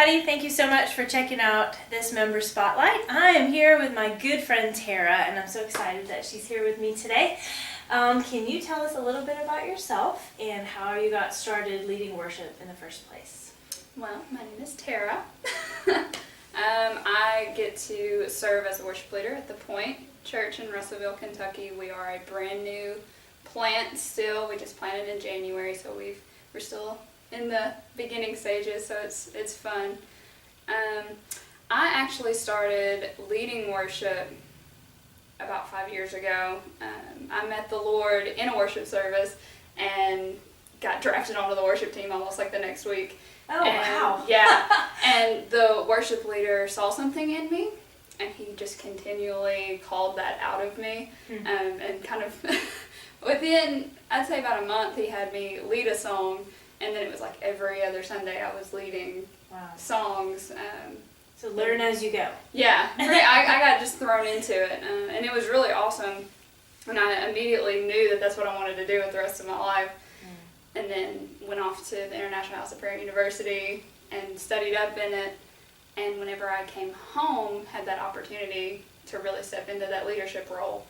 everybody. Thank you so much for checking out this member spotlight. I am here with my good friend Tara, and I'm so excited that she's here with me today. Can you tell us a little bit about yourself and how you got started leading worship in the first place? Well, my name is Tara. I get to serve as a worship leader at the Point Church in Russellville, Kentucky. We are a brand new plant still. We just planted in January, so we're still in the beginning stages, so it's fun. I actually started leading worship about 5 years ago. I met the Lord in a worship service and got drafted onto the worship team almost like the next week. Oh, wow. Yeah, and the worship leader saw something in me, and he just continually called that out of me. And kind of within, I'd say about a month, he had me lead a song, and then it was like every other Sunday I was leading songs. So learn as you go. Yeah, I got just thrown into it, and it was really awesome. And I immediately knew that that's what I wanted to do with the rest of my life. And then went off to the International House of Prayer University and studied up in it. And whenever I came home, had that opportunity to really step into that leadership role.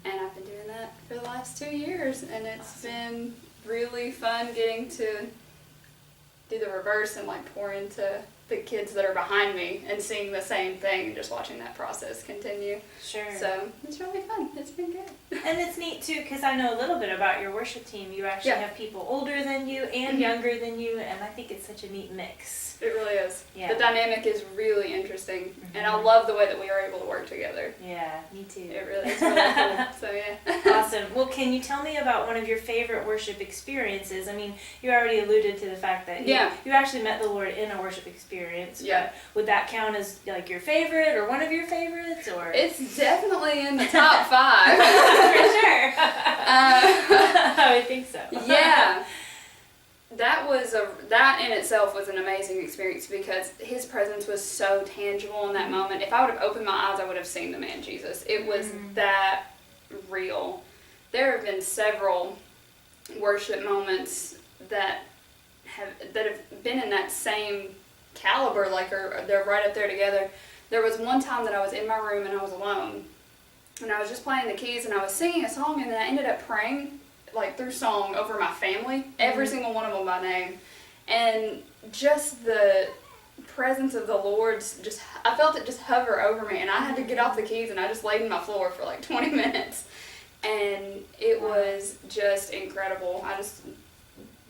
And I've been doing that for the last 2 years, and it's been really fun getting to do the reverse and like pour into the kids that are behind me and seeing the same thing and just watching that process continue. Sure. So it's really fun. It's been good. And it's neat too, because I know a little bit about your worship team. You actually have people older than you and younger than you, and I think it's such a neat mix. It really is. Yeah. The dynamic is really interesting, and I love the way that we are able to work together. Yeah, me too. It's really cool. So yeah. Awesome. Well, can you tell me about one of your favorite worship experiences? I mean, you already alluded to the fact that you actually met the Lord in a worship experience. Yeah. Would that count as like your favorite or one of your favorites, or? It's definitely in the top 5. For sure. I would think so. Yeah. That in itself was an amazing experience because his presence was so tangible in that moment. If I would have opened my eyes, I would have seen the man Jesus. It was that real. There have been several worship moments that have been in that same caliber, like they're right up there together. There was one time that I was in my room and I was alone, and I was just playing the keys and I was singing a song, and then I ended up praying like through song over my family, every single one of them by name, and just the presence of the Lord, I felt it just hover over me, and I had to get off the keys and I just laid on my floor for like 20 minutes, and it was just incredible. I just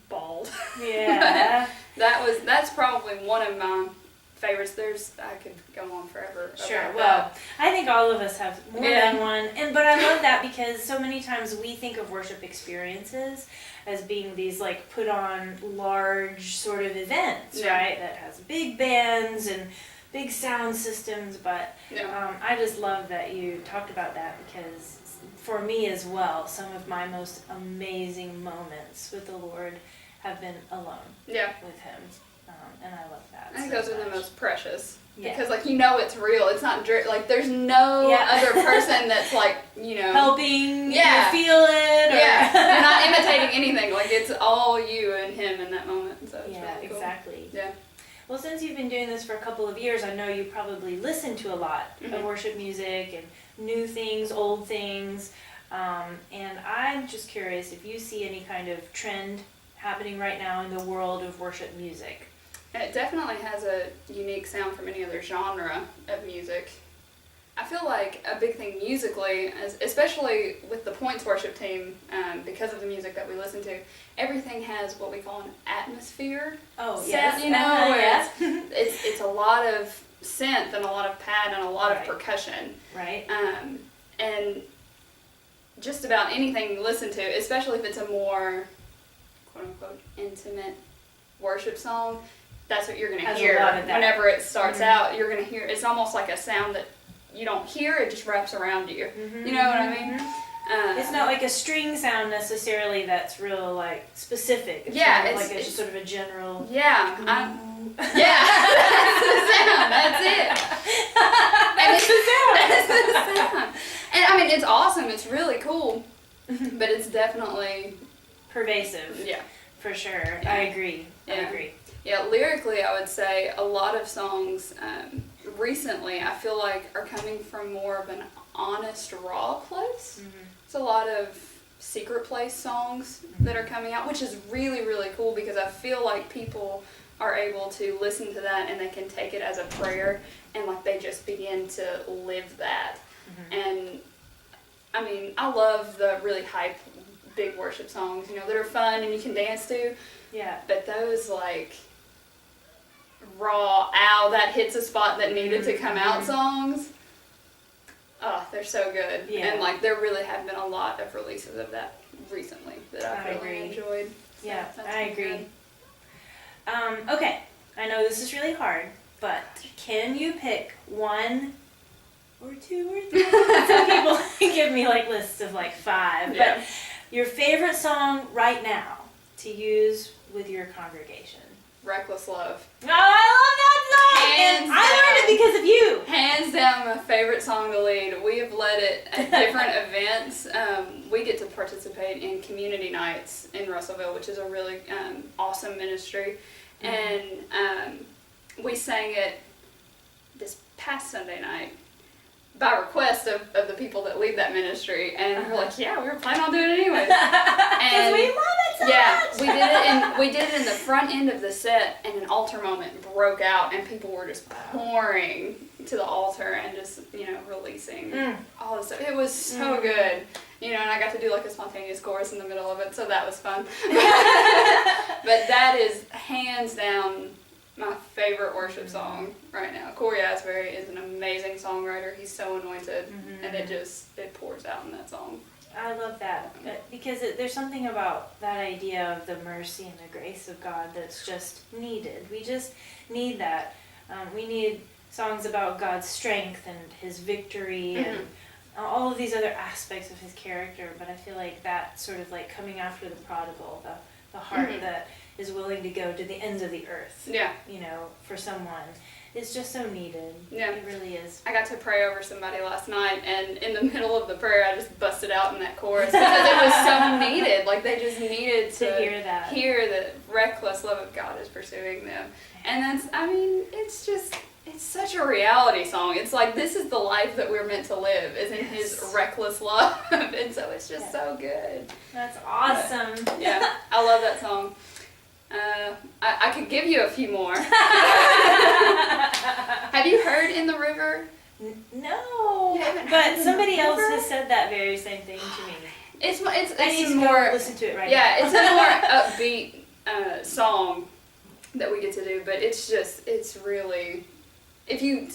bawled. Yeah. That's probably one of my favorites. I could go on forever. Sure. Well, I think all of us have more than one, but I love that because so many times we think of worship experiences as being these like put on large sort of events, right? That has big bands and big sound systems. But I just love that you talked about that because for me as well, some of my most amazing moments with the Lord have been alone with Him. And I love that. I think those are the most precious. Yeah. Because, like, it's real. It's not, like, there's no other person that's, like, helping you feel it. Or you're not imitating anything. Like, it's all you and him in that moment. So it's really cool. Exactly. Yeah. Well, since you've been doing this for a couple of years, I know you probably listen to a lot of worship music and new things, old things. And I'm just curious if you see any kind of trend happening right now in the world of worship music. It definitely has a unique sound from any other genre of music. I feel like a big thing musically, especially with the Points worship team, because of the music that we listen to, everything has what we call an atmosphere. Oh, set, yes. It's a lot of synth and a lot of pad and a lot of percussion. Right. And just about anything you listen to, especially if it's a more, quote-unquote, intimate worship song, that's what you're going to hear whenever it starts out. You're going to hear, it's almost like a sound that you don't hear, it just wraps around you. You know what I mean? It's not like a string sound necessarily that's real, like, specific. It's it's sort of a general... Yeah. That's the sound. That's it. That's the sound. That's the sound. And, I mean, it's awesome. It's really cool. But it's definitely... pervasive. Yeah. For sure. Yeah. I agree. I Yeah. agree. Yeah, lyrically, I would say a lot of songs recently I feel like are coming from more of an honest, raw place. Mm-hmm. It's a lot of secret place songs that are coming out, which is really, really cool because I feel like people are able to listen to that and they can take it as a prayer and like they just begin to live that. Mm-hmm. And I mean, I love the really hype, big worship songs, that are fun and you can dance to. Yeah. But those like raw, ow, that hits a spot that needed to come out songs, oh, they're so good. Yeah. And like there really have been a lot of releases of that recently that I've really enjoyed. So yeah, I agree. Good. Okay, I know this is really hard, but can you pick one or two or three? Some people give me like lists of like 5, Yeah. but your favorite song right now to use with your congregation? Reckless Love. Oh, I love that song! Hands And I learned it because of you! Hands down my favorite song to lead. We have led it at different events. We get to participate in community nights in Russellville, which is a really awesome ministry. Mm-hmm. And we sang it this past Sunday night by request of the people that lead that ministry. And we're like, yeah, we were planning on doing it anyways. Because we love it so much! We did it in the front end of the set, and an altar moment broke out, and people were just pouring to the altar and just, releasing all this stuff. It was so good. And I got to do like a spontaneous chorus in the middle of it, so that was fun. But that is hands down my favorite worship song right now. Corey Asbury is an amazing songwriter. He's so anointed, and it pours out in that song. I love that because there's something about that idea of the mercy and the grace of God that's just needed. We just need that. We need songs about God's strength and His victory and all of these other aspects of His character. But I feel like that sort of like coming after the prodigal, the heart that is willing to go to the ends of the earth. Yeah. For someone. It's just so needed. Yeah. It really is. I got to pray over somebody last night, and in the middle of the prayer, I just busted out in that chorus because it was so needed. Like, they just needed to hear that. Hear the reckless love of God is pursuing them. And it's such a reality song. It's like, this is the life that we're meant to live, is in His reckless love. And so it's just so good. That's awesome. But, yeah, I love that song. I could give you a few more. Have you heard In the River? No, You haven't heard but In the somebody else River? has said that very same thing to me. It's I need to more go listen to it right now. Yeah, it's a more upbeat song that we get to do, but it's really, if you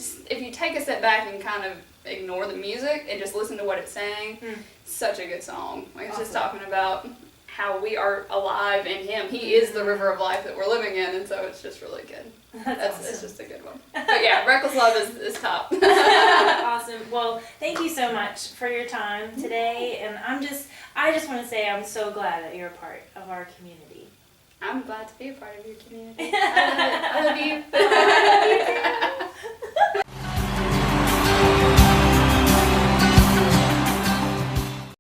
take a step back and kind of ignore the music and just listen to what it's saying, such a good song. Like, it's just talking about how we are alive in Him. He is the river of life that we're living in, and so it's just really good. That's awesome. It's just a good one. But yeah, Reckless Love is top. Awesome. Well, thank you so much for your time today, and I just want to say I'm so glad that you're a part of our community. I'm glad to be a part of your community. I love you.